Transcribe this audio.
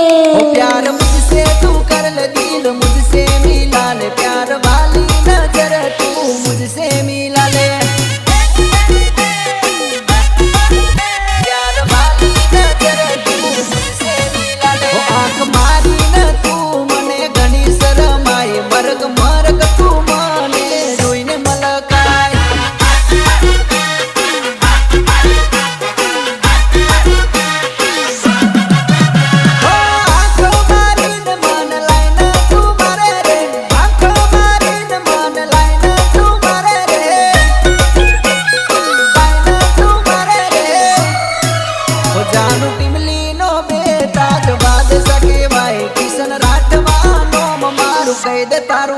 ओ प्यार मुझसे तू कर ले दिल मुझसे मिला ले प्यार वाली नजर तू मुझसे मिला ले प्यार वाली नजर तू मुझसे मिला ले आंख मारी न तू मने घनी शरमाई मरग मरग तू मने जोईने मलकाय जानू टिमली नो बेटा जवाद सके भाई किशन राठवा नो मारू कह दे तारो